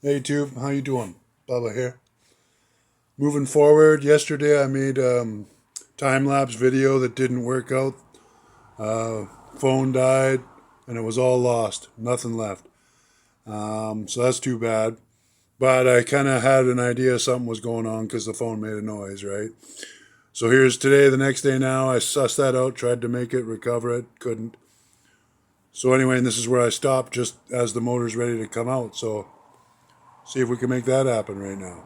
Hey Tube, how you doing? Bubba here. Moving forward, yesterday I made time-lapse video that didn't work out. Uh, Phone died and it was all lost. Nothing left. So that's too bad. But I kind of had an idea something was going on because the phone made a noise, right? So here's today, the next day now. I sussed that out, tried to make it, recover it, couldn't. So anyway, and this is where I stopped just as the motor's ready to come out. So see if we can make that happen right now.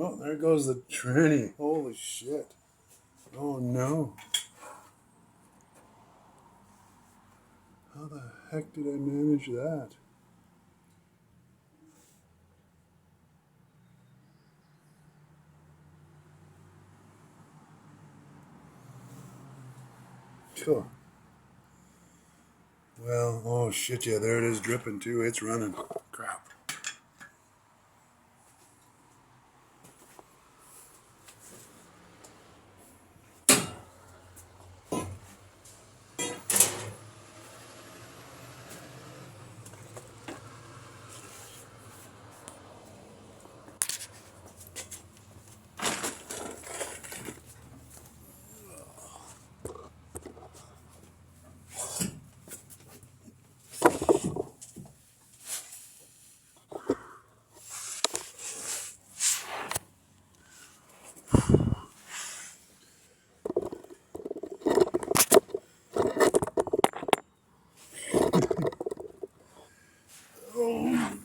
Oh, there goes the tranny. Holy shit. Oh no. How the heck did I manage that? Sure. Well, oh shit, yeah, there it is dripping too. It's running. Crap. Oh.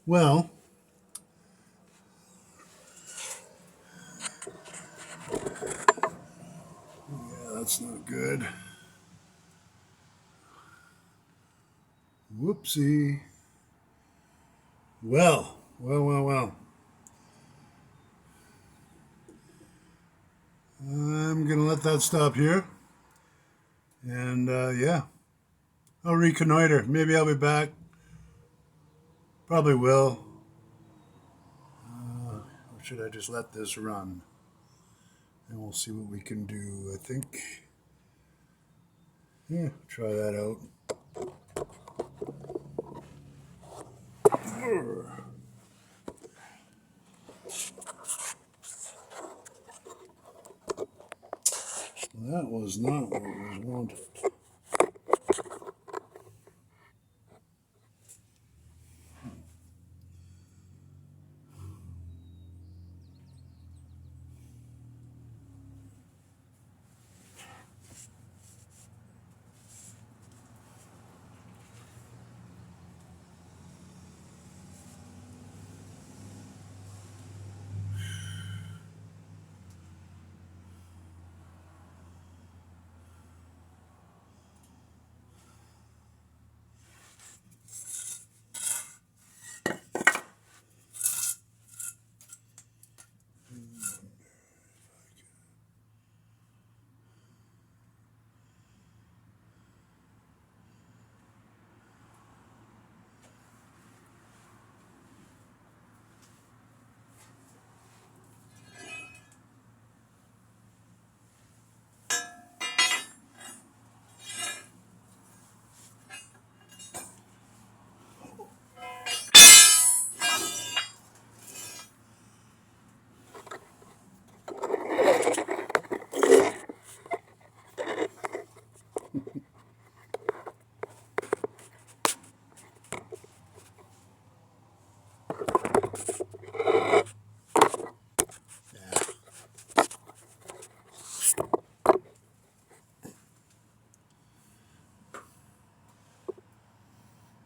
Well, yeah, that's not good. Whoopsie. Well. I'm gonna let that stop here. And yeah, I'll reconnoiter. Maybe I'll be back. Probably will. Or should I just let this run? And we'll see what we can do. I think. Yeah, try that out. That was not what was wanted.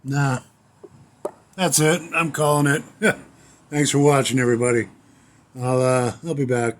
Nah, that's it. I'm calling it. Thanks for watching, everybody. I'll be back.